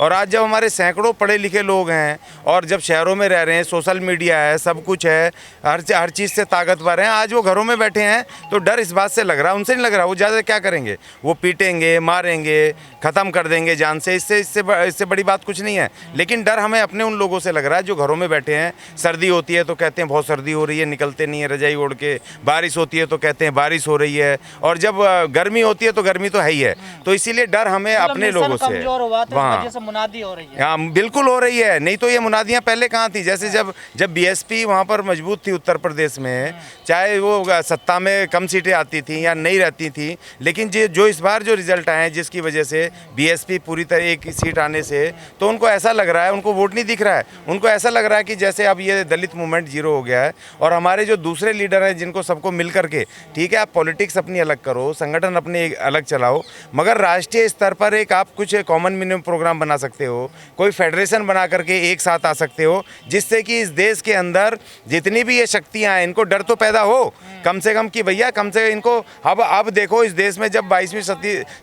और आज जब हमारे सैकड़ों पढ़े लिखे लोग हैं और जब शहरों में रह रहे हैं, सोशल मीडिया है, सब कुछ है, हर चीज़ से ताकतवर हैं, आज वो घरों में बैठे हैं तो डर इस बात से लग रहा है, उनसे नहीं लग रहा। वो ज़्यादा क्या करेंगे, वो पीटेंगे, मारेंगे, ख़त्म कर देंगे जान से, इससे बड़ी बात कुछ नहीं है। लेकिन डर हमें अपने उन लोगों से लग रहा है जो घरों में बैठे हैं। सर्दी होती है तो कहते हैं बहुत सर्दी हो रही है, निकलते नहीं है रजाई ओढ़ के। बारिश होती है तो कहते हैं बारिश हो रही है, और जब गर्मी होती है तो गर्मी तो है ही है। तो इसीलिए डर हमें अपने लोगों से, वहाँ से मुनादी हो रही है। हाँ बिल्कुल हो रही है, नहीं तो ये मुनादियाँ पहले कहाँ थी। जैसे जब बीएसपी वहाँ पर मजबूत थी उत्तर प्रदेश में, चाहे वो सत्ता में कम सीटें आती थी या नहीं रहती थी, लेकिन जो इस बार जो रिजल्ट आए हैं जिसकी वजह से बीएसपी पूरी तरह एक सीट आने से, तो उनको ऐसा लग रहा है, उनको वोट नहीं दिख रहा है, उनको ऐसा लग रहा है कि जैसे अब ये दलित मूवमेंट जीरो हो गया है। और हमारे जो दूसरे लीडर हैं जिनको सबको मिल करके, ठीक है आप पॉलिटिक्स अपनी अलग करो, संगठन अपने अलग चलाओ, मगर राष्ट्रीय स्तर पर एक आप कुछ कॉमन मिनिमम प्रोग्राम बना सकते हो, कोई फेडरेशन बना करके एक साथ आ सकते हो, जिससे कि इस देश के अंदर जितनी भी ये शक्तियाँ हैं इनको डर तो पैदा हो कम से कम, कि भैया कम से इनको अब देखो इस देश में जब 22वीं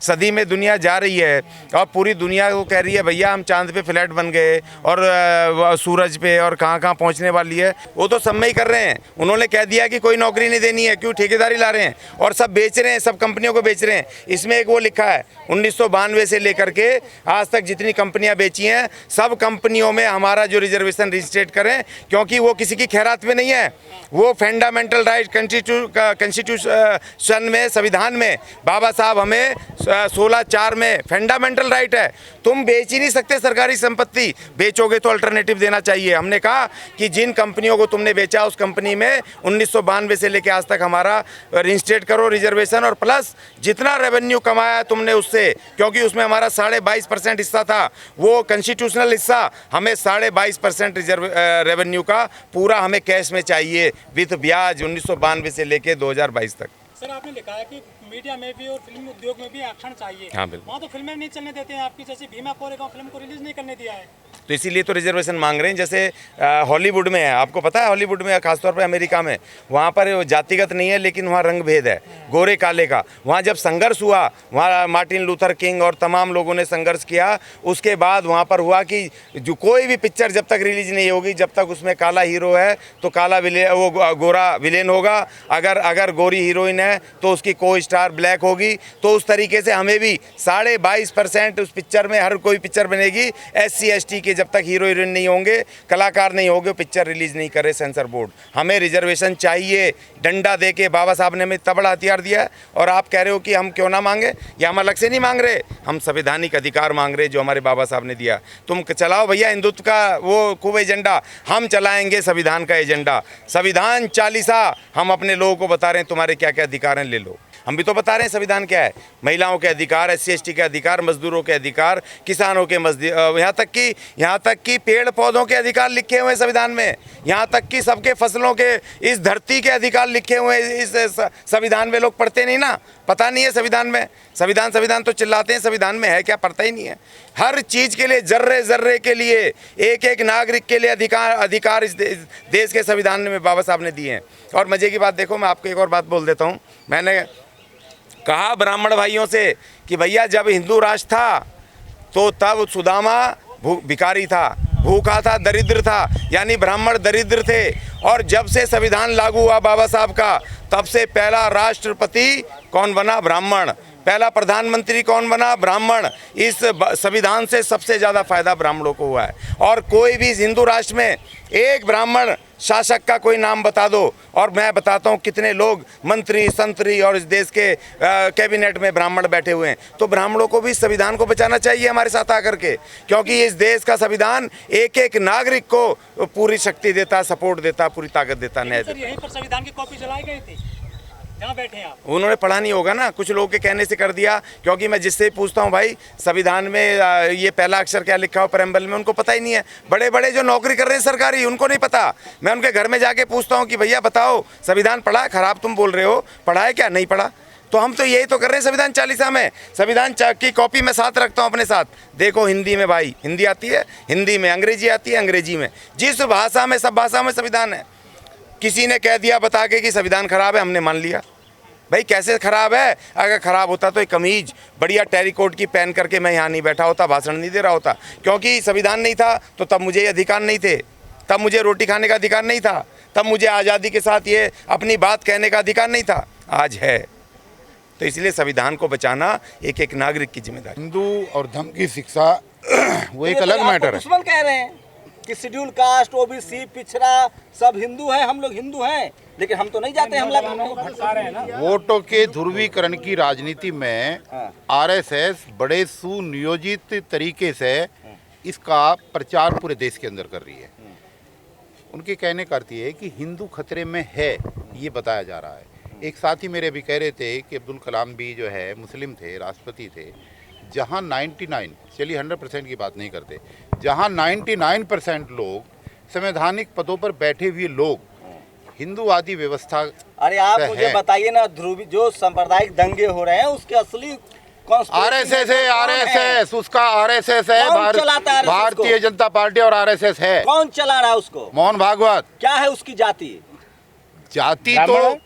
सदी में दुनिया जा रही है और पूरी दुनिया को कह रही है भैया हम चांद पे फ्लैट बन गए और सूरज पे और कहाँ पहुँचने वाली है, वो तो सब में ही कर रहे हैं। उन्होंने कह दिया कि कोई नौकरी नहीं देनी है, क्यों, ठेकेदारी ला रहे हैं और सब बेच रहे हैं, सब कंपनियों को बेच रहे हैं। इसमें एक वो लिखा है 1992 से लेकर के आज तक जितनी कंपनियां बेची हैं सब कंपनियों में हमारा जो रिजर्वेशन रजिस्ट्रेट करें, क्योंकि वो किसी की खैरात में नहीं है, वो फंडामेंटल राइट कॉन्स्टिट्यूशन में, संविधान में बाबा साहब हमें 16(4) में फंडामेंटल राइट है। तुम बेच ही नहीं सकते सरकारी संपत्ति, बेचोगे तो अल्टरनेटिव देना चाहिए। हमने कहा कि जिन कंपनियों को तुमने बेचा उस कंपनी में 1992 से लेकर आज तक हमारा रजिस्ट्रेट करो रिजर्वेशन, और प्लस जितना रेवेन्यू कमाया तुमने उससे, क्योंकि उसमें हमारा 22.5% हिस्सा था, वो कॉन्स्टिट्यूशनल हिस्सा हमें 22.5% रेवेन्यू का पूरा हमें कैश में चाहिए विद ब्याज 1992 से लेकर 2022 तक। सर आपने लिखा है कि मीडिया में भी और फिल्म उद्योग में भी आरक्षण चाहिए। हाँ बिल्कुल। वहाँ तो फिल्में नहीं चलने देते हैं आपकी, जैसे भीमा कोरेगांव फिल्म को रिलीज नहीं करने दिया है, तो इसीलिए तो रिजर्वेशन मांग रहे हैं। जैसे हॉलीवुड में है, आपको पता है हॉलीवुड में, खासतौर पर अमेरिका में, वहाँ पर जातिगत नहीं है लेकिन वहाँ रंग भेद है, गोरे काले का। वहाँ जब संघर्ष हुआ, वहाँ मार्टिन लूथर किंग और तमाम लोगों ने संघर्ष किया, उसके बाद वहाँ पर हुआ कि जो कोई भी पिक्चर जब तक रिलीज नहीं होगी, जब तक उसमें काला हीरो है तो काला विलेन, वो गोरा विलेन होगा, अगर गोरी हीरोइन है तो उसकी को स्टार ब्लैक होगी। तो उस तरीके से हमें भी 22.5% उस पिक्चर में, हर कोई पिक्चर बनेगी SC ST के, जब तक हीरो हीरोइन नहीं होंगे, कलाकार नहीं होंगे, पिक्चर रिलीज नहीं करे सेंसर बोर्ड। हमें रिजर्वेशन चाहिए, डंडा दे के बाबा साहब ने हमें इतना बड़ा हथियार दिया है, और आप कह रहे हो कि हम क्यों ना मांगे, या हम अलग से नहीं मांग रहे, हम संवैधानिक अधिकार मांग रहे जो हमारे बाबा साहब ने दिया। तुम चलाओ भैया हिंदुत्व का वो खूब एजेंडा, हम चलाएंगे संविधान का एजेंडा। संविधान 40 हम अपने लोगों को बता रहे हैं तुम्हारे क्या क्या अधिकार हैं, ले लो। हम भी तो बता रहे हैं संविधान क्या है, महिलाओं के अधिकार, SC ST के अधिकार, मजदूरों के अधिकार, किसानों के यहाँ तक कि पेड़ पौधों के अधिकार लिखे हुए हैं संविधान में, यहाँ तक कि सबके फसलों के, इस धरती के अधिकार लिखे हुए हैं इस संविधान में। लोग पढ़ते नहीं ना, पता नहीं है संविधान में, संविधान तो चिल्लाते हैं, संविधान में है क्या, पढ़ता ही नहीं है। हर चीज़ के लिए, जर्रे जर्रे के लिए, एक नागरिक के लिए अधिकार इस देश के संविधान में बाबा साहब ने दिए हैं। और मज़े की बात देखो, मैं आपको एक और बात बोल देता हूँ। मैंने कहा ब्राह्मण भाइयों से कि भैया जब हिंदू राष्ट्र था तो तब सुदामा भिखारी था, भूखा था, दरिद्र था, यानी ब्राह्मण दरिद्र थे। और जब से संविधान लागू हुआ बाबा साहब का, तब से पहला राष्ट्रपति कौन बना, ब्राह्मण। पहला प्रधानमंत्री कौन बना, ब्राह्मण। इस संविधान से सबसे ज़्यादा फायदा ब्राह्मणों को हुआ है। और कोई भी हिंदू राष्ट्र में एक ब्राह्मण शासक का कोई नाम बता दो, और मैं बताता हूँ कितने लोग मंत्री, संतरी और इस देश के कैबिनेट में ब्राह्मण बैठे हुए हैं। तो ब्राह्मणों को भी संविधान को बचाना चाहिए हमारे साथ आकर के, क्योंकि इस देश का संविधान एक नागरिक को पूरी शक्ति देता, सपोर्ट देता, पूरी ताकत देता, न्याय देता। यहीं पर संविधान की कॉपी जलाई गई थी जहाँ बैठे हैं आप। उन्होंने पढ़ा नहीं होगा ना, कुछ लोगों के कहने से कर दिया। क्योंकि मैं जिससे पूछता हूँ भाई संविधान में ये पहला अक्षर क्या लिखा हो प्रेम्बल में, उनको पता ही नहीं है। बड़े बड़े जो नौकरी कर रहे हैं सरकारी, उनको नहीं पता। मैं उनके घर में जाके पूछता हूँ कि भैया बताओ संविधान पढ़ा, खराब तुम बोल रहे हो, पढ़ा है क्या, नहीं पढ़ा। तो हम तो यही तो कर रहे हैं संविधान 40 में। संविधान की कॉपी मैं साथ रखता हूँ अपने साथ। देखो हिंदी में भाई, हिंदी आती है, हिंदी में, अंग्रेजी आती है, अंग्रेजी में, जिस भाषा में, सब भाषा में संविधान है। किसी ने कह दिया बता के कि संविधान खराब है, हमने मान लिया। भाई कैसे ख़राब है? अगर ख़राब होता तो एक कमीज बढ़िया टेरिकोट की पहन करके मैं यहाँ नहीं बैठा होता, भाषण नहीं दे रहा होता। क्योंकि संविधान नहीं था तो तब मुझे ये अधिकार नहीं थे, तब मुझे रोटी खाने का अधिकार नहीं था, तब मुझे आज़ादी के साथ ये अपनी बात कहने का अधिकार नहीं था। आज है। तो इसलिए संविधान को बचाना एक एक नागरिक की जिम्मेदारी। हिंदू और धर्म की शिक्षा वो एक अलग मैटर है। दुश्मन कह रहे हैं कि शेड्यूल कास्ट, ओबीसी, पिछड़ा सब हिंदू हैं, हम लोग हिंदू हैं, लेकिन हम तो नहीं जाते हमला करने। वोटों के ध्रुवीकरण की राजनीति में आरएसएस बड़े सुनियोजित तरीके से इसका प्रचार पूरे देश के अंदर कर रही है। उनके कहने का अर्थ ये है कि हिंदू खतरे में है, ये बताया जा रहा है। एक साथी मेरे अभी कह रहे थे कि अब्दुल कलाम भी जो है मुस्लिम थे, राष्ट्रपति थे। जहां 99, चलिए 100% की बात नहीं करते, जहां 99% लोग संवैधानिक पदों पर बैठे हुए लोग हिंदूवादी व्यवस्था। अरे आप मुझे बताइए ना, ध्रुवी जो सांप्रदायिक दंगे हो रहे हैं उसके असली आरएसएस है, आरएसएस उसका आरएसएस है, भारतीय जनता पार्टी और आरएसएस है। कौन चला रहा है उसको? मोहन भागवत। क्या है उसकी जाति? जाति तो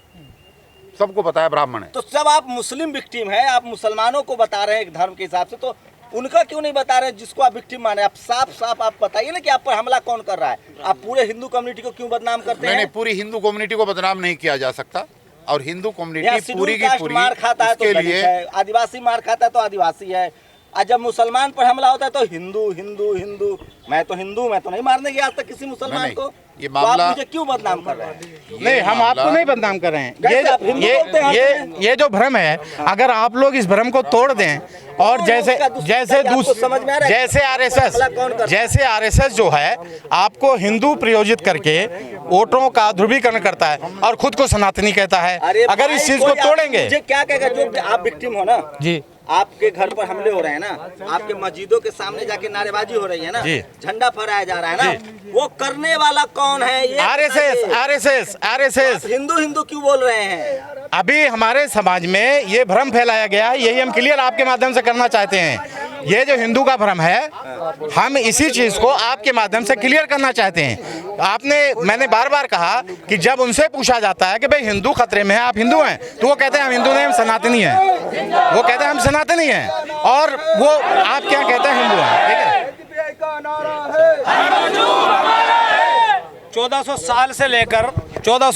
सबको पता है, ब्राह्मण है। तो जब आप मुस्लिम विक्टिम है, आप मुसलमानों को बता रहे हैं एक धर्म के हिसाब से, तो उनका क्यों नहीं बता रहे जिसको आप विक्टिम माने? आप साफ साफ आप बताइए ना कि आप पर हमला कौन कर रहा है। आप पूरे हिंदू कम्युनिटी को क्यों बदनाम करते हैं? नहीं, पूरी हिंदू कम्युनिटी को बदनाम नहीं किया जा सकता। और हिंदू कम्युनिटी पूरी की पूरी मार खाता है तो लिए आदिवासी मार खाता है तो आदिवासी है, और जब मुसलमान पर हमला होता है तो हिंदू हिंदू हिंदू। मैं तो नहीं मारने गया आज तक किसी मुसलमान को। ये मामला, तो आप मुझे क्यों बदनाम कर रहे हैं? नहीं, हम आपको नहीं बदनाम कर रहे हैं। ये जो भ्रम है, अगर आप लोग इस भ्रम को तोड़ दें और जैसे आरएसएस जो है आपको हिंदू प्रयोजित करके वोटरों का ध्रुवीकरण करता है और खुद को सनातनी कहता है, अगर इस चीज को तोड़ेंगे। क्या कहेगा जो आप विक्टिम हो ना जी, आपके घर पर हमले हो रहे हैं ना, आपके मस्जिदों के सामने जाके नारेबाजी हो रही है ना, झंडा फहराया जा रहा है ना, वो करने वाला कौन है? ये आरएसएस। हिंदू हिंदू क्यों बोल रहे हैं? अभी हमारे समाज में ये भ्रम फैलाया गया है, यही हम क्लियर आपके माध्यम से करना चाहते हैं। ये जो हिंदू का भ्रम है, हम इसी चीज को आपके माध्यम से क्लियर करना चाहते हैं। मैंने बार बार कहा कि जब उनसे पूछा जाता है कि भाई हिंदू खतरे में है, आप हिंदू हैं, तो वो कहते हैं हम हिंदू नहीं, हम सनातनी हैं। वो कहते हैं हम सनातनी हैं, और वो आप क्या कहते हैं, हिंदू हैं। ठीक है। 1400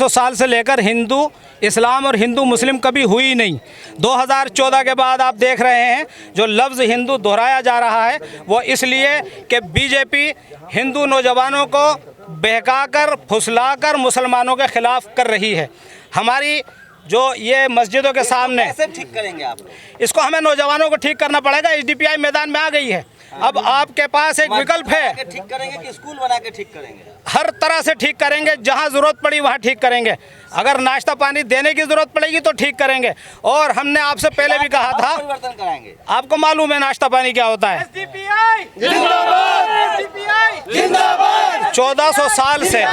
साल से लेकर हिंदू इस्लाम और हिंदू मुस्लिम कभी हुई नहीं। 2014 के बाद आप देख रहे हैं जो लफ्ज़ हिंदू दोहराया जा रहा है, वो इसलिए कि बीजेपी हिंदू नौजवानों को बहकाकर फुसलाकर मुसलमानों के खिलाफ कर रही है। हमारी जो ये मस्जिदों के सामने, कैसे ठीक करेंगे आप इसको? हमें नौजवानों को ठीक करना पड़ेगा। एसडीपीआई मैदान में आ गई है। अब आपके पास एक विकल्प है। ठीक करेंगे कि स्कूल बना के ठीक करेंगे? हर तरह से ठीक करेंगे, जहां जरूरत पड़ी वहां ठीक करेंगे। अगर नाश्ता पानी देने की जरूरत पड़ेगी तो ठीक करेंगे। और हमने आपसे पहले भी कहा था, परिवर्तन कराएंगे। आपको मालूम है नाश्ता पानी क्या होता है। 1400 साल से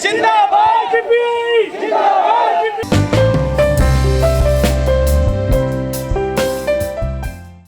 जिंदाबाद।